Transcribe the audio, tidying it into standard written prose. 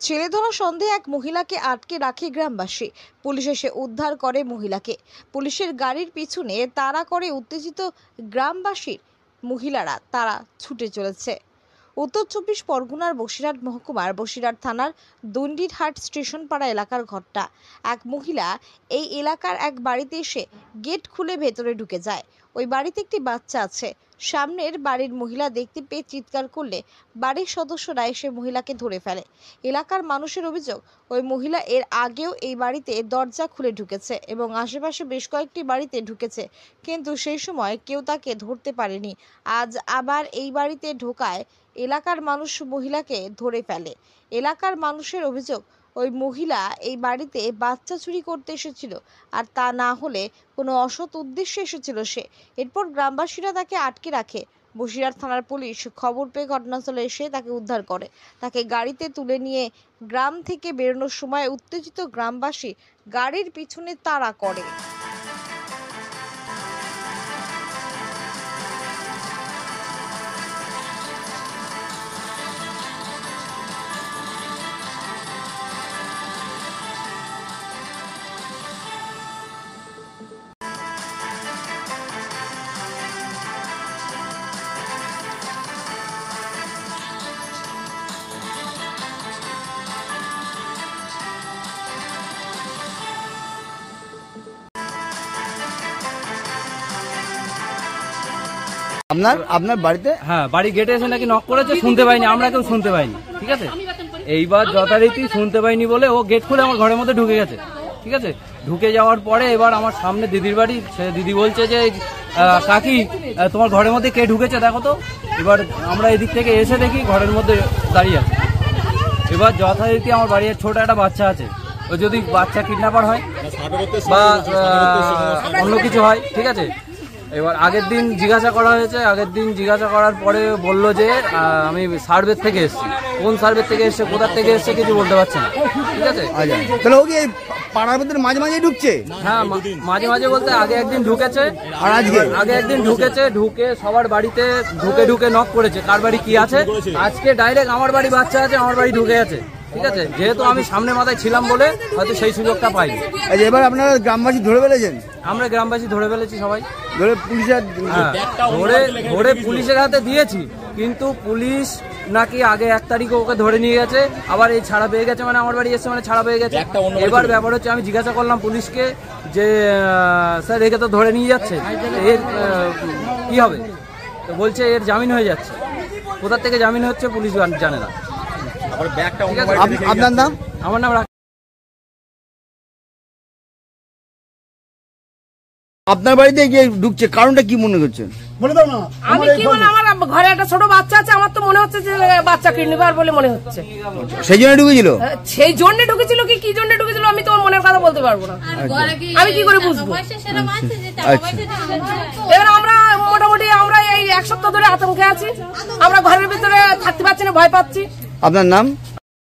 ছেলে ধরা সন্দেহে এক মহিলাকে আটকে রাখে গ্রামবাসী। পুলিশ এসে উদ্ধার করে মহিলাকে। পুলিশের গাড়ির পিছনে তাড়া করে উত্তেজিত গ্রামবাসীর মহিলারা তারা ছুটে চলেছে। উত্তর 24 পরগনার বসিরহাট মহকুমার বসিরহাট থানার দণ্ডিরহাট স্টেশন পাড়া এলাকার ঘটনা। এক মহিলা এই এলাকার এক বাড়িতে এসে গেট খুলে ভেতরে ঢুকে যায়। ওই বাড়িতে একটি বাচ্চা আছে। সামনের বাড়ির মহিলা দেখতে পেয়ে চিৎকার করলে বাড়ির সদস্যরা এসে মহিলাকে ধরে ফেলে। এলাকার মানুষের অভিযোগ, ওই মহিলা এর আগেও এই বাড়িতে দরজা খুলে ঢুকেছে এবং আশেপাশে বেশ কয়েকটি বাড়িতে ঢুকেছে, কিন্তু সেই সময় কেউ তাকে ধরতে পারেনি। আজ আবার এই বাড়িতে ঢোকায় এলাকার মানুষ মহিলাকে ধরে ফেলে। এলাকার মানুষের অভিযোগ, ওই মহিলা এই বাড়িতে বাচ্চা চুরি করতে এসেছিল, আর তা না হলে কোনো অসৎ উদ্দেশ্যে এসেছিল সে। এরপর গ্রামবাসীরা তাকে আটকে রাখে। বসিরহাট থানার পুলিশ খবর পেয়ে ঘটনাস্থলে এসে তাকে উদ্ধার করে। তাকে গাড়িতে তুলে নিয়ে গ্রাম থেকে বেরোনোর সময় উত্তেজিত গ্রামবাসী গাড়ির পিছনে তাড়া করে। আপনার বাড়িতে বাড়ি গেটে এসে নাকি নক করেছে, শুনতে পাইনি, আমরা কেউ শুনতে পাইনি। ঠিক আছে, এইবার যথারীতি শুনতে পাইনি বলে ও গেট খুলে আমার ঘরের মধ্যে ঢুকে গেছে। ঠিক আছে, ঢুকে যাওয়ার পরে এবার আমার সামনে দিদির বাড়ি, সে দিদি বলছে যে কাকি তোমার ঘরের মধ্যে কে ঢুকেছে দেখো তো। এবার আমরা এদিক থেকে এসে দেখি ঘরের মধ্যে দাঁড়িয়ে আছে। এবার যথারীতি আমার বাড়ির ছোট একটা বাচ্চা আছে, ও যদি বাচ্চা কিডন্যাপার হয় বা অন্য কিছু হয়, ঠিক আছে। এবার আগের দিন জিজ্ঞাসা করা হয়েছে, আগের দিন জিজ্ঞাসা করার পরে বললো যে আমি সার্ভের থেকে এসেছি। কোন সার্ভের থেকে এসছে, কোথার থেকে এসছে কিছু বলতে পারছে না। ঠিক আছে, তাহলে ও কি এই পাড়ার ভিতরে মাঝে মাঝে ঢুকছে? হ্যাঁ, মাঝে মাঝে বলতে আগে একদিন ঢুকেছে, আর আগে একদিন ঢুকেছে, ঢুকে সবার বাড়িতে ঢুকে নক করেছে কার বাড়ি কি আছে। আজকে ডাইরেক্ট আমার বাড়ি বাচ্চা আছে, আমার বাড়ি ঢুকে আছে। ঠিক আছে, যেহেতু আমি সামনে মাথায় ছিলাম বলে হয়তো সেই সুযোগটা পাইনি। এবার আপনারা গ্রামবাসী ধরে ফেলেছেন? আমরা গ্রামবাসী ধরে ফেলেছি, সবাই ধরে পুলিশের ধরে পুলিশের হাতে দিয়েছি, কিন্তু পুলিশ নাকি আগে 1 তারিখে ওকে ধরে নিয়ে গেছে, আবার এই ছাড়া পেয়ে গেছে, মানে আমার বাড়ি এসছে মানে ছাড়া পেয়ে গেছে। এবার ব্যাপার হচ্ছে, আমি জিজ্ঞাসা করলাম পুলিশকে যে স্যার একে তো ধরে নিয়ে যাচ্ছে, এর কি হবে? তো বলছে এর জামিন হয়ে যাচ্ছে। কোথার থেকে জামিন হচ্ছে পুলিশ জানে না। আপনার নাম? আমার নাম। আপনার বাড়িতে গিয়ে ঢুকছে, কারণটা কি মনে করছেন? আমি কি বলবো, আমার ঘরে একটা ছোট বাচ্চা আছে, আমার তো মনে হচ্ছে যে বাচ্চা কিডন্যাপার বলে মনে হচ্ছে। সেই জন্য ঢুকেছিল? সেই জন্য ঢুকেছিল কি জন্য ঢুকেছিল আমি তো মনের কথা বলতে পারবো না। আমি কি করে বুঝবো? এবার আমরা মোটামুটি আমরা এই 1 সপ্তাহ ধরে আতঙ্কে আছি, আমরা ঘরের ভিতরে থাকতে পারছি না, ভয় পাচ্ছি। আপনার নাম?